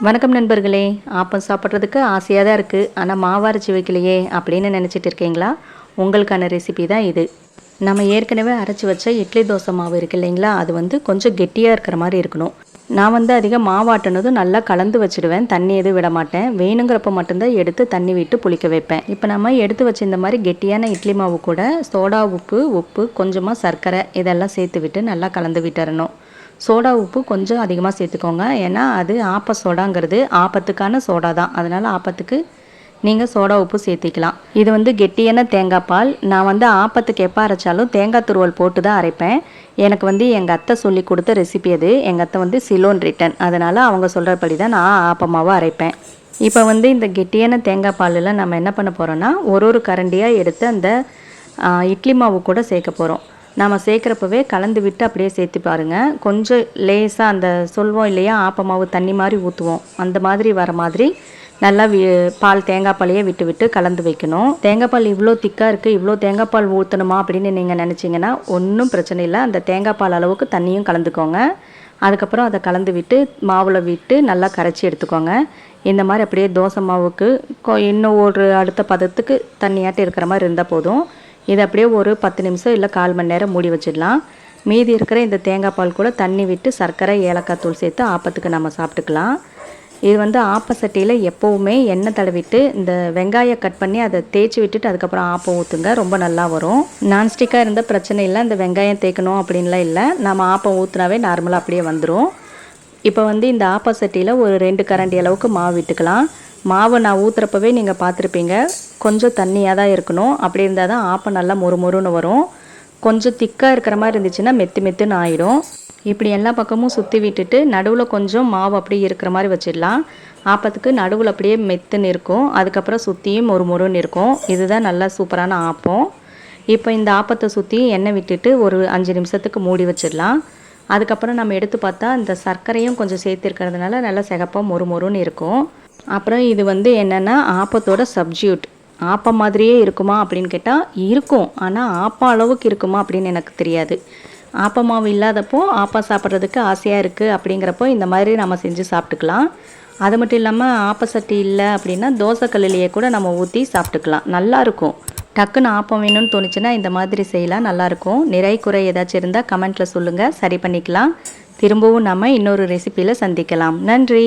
வணக்கம் நண்பர்களே. ஆப்பம் சாப்பிட்றதுக்கு ஆசையாக தான் இருக்குது, ஆனால் மாவு அரைச்சி வைக்கலையே அப்படின்னு நினச்சிட்டு இருக்கீங்களா? உங்களுக்கான ரெசிபி தான் இது. நம்ம ஏற்கனவே அரைச்சி வச்ச இட்லி தோசை மாவு இருக்குது இல்லைங்களா, அது கொஞ்சம் கெட்டியாக இருக்கிற மாதிரி இருக்கணும். நான் அதிகம் மாவாட்டினதும் நல்லா கலந்து வச்சுடுவேன், தண்ணி எதுவும் விட மாட்டேன். வேணுங்கிறப்ப மட்டும்தான் எடுத்து தண்ணி விட்டு புளிக்க வைப்பேன். இப்போ நம்ம எடுத்து வச்சு இந்த மாதிரி கெட்டியான இட்லி மாவு கூட சோடா உப்பு கொஞ்சமாக சர்க்கரை இதெல்லாம் சேர்த்து விட்டு நல்லா கலந்து விட்டுறணும். சோடா உப்பு கொஞ்சம் அதிகமாக சேர்த்துக்கோங்க, ஏன்னா அது ஆப்ப சோடாங்கிறது ஆப்பத்துக்கான சோடா தான். அதனால் ஆப்பத்துக்கு நீங்கள் சோடா உப்பு சேர்த்திக்கலாம். இது கெட்டியான தேங்காய் பால். நான் ஆப்பத்துக்கு எப்போ அரைச்சாலும் தேங்காய் துருவல் போட்டு தான் அரைப்பேன். எனக்கு எங்கள் அத்தை சொல்லி கொடுத்த ரெசிபி அது. எங்கள் அத்தை சிலோன் ரிட்டன், அதனால் அவங்க சொல்கிறபடி தான் நான் ஆப்பமாவை அரைப்பேன். இப்போ இந்த கெட்டியான தேங்காய் பாலில் நம்ம என்ன பண்ண போகிறோன்னா, ஒரு கரண்டியாக எடுத்து அந்த இட்லி மாவு கூட சேர்க்க போகிறோம். நம்ம சேர்க்குறப்பவே கலந்து விட்டு அப்படியே சேர்த்து பாருங்கள். கொஞ்சம் லேசாக அந்த சொல்வோம் இல்லையா, ஆப்பமாவு தண்ணி மாதிரி ஊற்றுவோம், அந்த மாதிரி வர மாதிரி நல்லா தேங்காய் பாலையே விட்டு விட்டு கலந்து வைக்கணும். தேங்காய் பால் இவ்வளோ திக்காக இருக்குது, இவ்வளோ தேங்காய் பால் ஊற்றணுமா அப்படின்னு நீங்கள் நினச்சிங்கன்னா ஒன்றும் பிரச்சனை இல்லை. அந்த தேங்காய் பால் அளவுக்கு தண்ணியும் கலந்துக்கோங்க. அதுக்கப்புறம் அதை கலந்து விட்டு மாவில் விட்டு நல்லா கரைச்சி எடுத்துக்கோங்க. இந்த மாதிரி அப்படியே தோசை மாவுக்கு இன்னும் ஒரு அடுத்த பதத்துக்கு தண்ணியாட்டு இருக்கிற மாதிரி இருந்தால் போதும். இதை அப்படியே ஒரு 10 நிமிஷம் இல்லை 1/4 மணி நேரம் மூடி வச்சிடலாம். மீதி இருக்கிற இந்த தேங்காய் பால் கூட தண்ணி விட்டு சர்க்கரை ஏலக்காய் தூள் சேர்த்து ஆப்பத்துக்கு நம்ம சாப்பிட்டுக்கலாம். இது ஆப்ப சட்டியில் எப்போவுமே எண்ணெய் தடவிட்டு இந்த வெங்காயம் கட் பண்ணி அதை தேய்ச்சி விட்டுட்டு அதுக்கப்புறம் ஆப்பம் ஊற்றுங்க, ரொம்ப நல்லா வரும். நான்ஸ்டிக்காக இருந்தால் பிரச்சனை இல்லை, இந்த வெங்காயம் தேய்க்கணும் அப்படின்லாம் இல்லை. நம்ம ஆப்பம் ஊற்றுனாவே நார்மலாக அப்படியே வந்துடும். இப்போ இந்த ஆப்ப சட்டியில் ஒரு 2 கரண்டி அளவுக்கு மாவு விட்டுக்கலாம். மாவை நான் ஊற்றுறப்பவே நீங்கள் பார்த்துருப்பீங்க, கொஞ்சம் தண்ணியாக தான் இருக்கணும். அப்படி இருந்தால் தான் ஆப்பம் நல்லா மொறுமொறுன்னு வரும். கொஞ்சம் திக்காக இருக்கிற மாதிரி இருந்துச்சுன்னா மெத்துன்னு ஆகிடும். இப்படி எல்லா பக்கமும் சுற்றி விட்டுட்டு நடுவில் கொஞ்சம் மாவு அப்படியே இருக்கிற மாதிரி வச்சிடலாம். ஆப்பத்துக்கு நடுவில் அப்படியே மெத்துன்னு இருக்கும், அதுக்கப்புறம் சுற்றியும் மொறுமொறுன்னு இருக்கும். இதுதான் நல்லா சூப்பரான ஆப்பம். இப்போ இந்த ஆப்பத்தை சுற்றி எண்ணெய் விட்டுட்டு ஒரு 5 நிமிஷத்துக்கு மூடி வச்சிடலாம். அதுக்கப்புறம் நம்ம எடுத்து பார்த்தா இந்த சர்க்கரையும் கொஞ்சம் சேர்த்துருக்கிறதுனால நல்லா சிகப்பாக மொறுமொறுன்னு இருக்கும். அப்புறம் இது என்னென்னா ஆப்பத்தோட சப்ஜியூட். ஆப்பம் மாதிரியே இருக்குமா அப்படின்னு கேட்டால் இருக்கும், ஆனால் ஆப்பம் அளவுக்கு இருக்குமா அப்படின்னு எனக்கு தெரியாது. ஆப்பமாவு இல்லாதப்போ ஆப்பம் சாப்பிட்றதுக்கு ஆசையாக இருக்குது அப்படிங்கிறப்போ இந்த மாதிரி நம்ம செஞ்சு சாப்பிட்டுக்கலாம். அது மட்டும் இல்லாமல் ஆப்ப சட்டி இல்லை அப்படின்னா தோசைக்கல்லையே கூட நம்ம ஊற்றி சாப்பிட்டுக்கலாம், நல்லாயிருக்கும். டக்குன்னு ஆப்பம் வேணும்னு தோணுச்சுன்னா இந்த மாதிரி செய்யலாம், நல்லாயிருக்கும். நிறை குறை ஏதாச்சும் இருந்தால் கமெண்ட்டில் சொல்லுங்கள், சரி பண்ணிக்கலாம். திரும்பவும் நம்ம இன்னொரு ரெசிப்பியில் சந்திக்கலாம். நன்றி.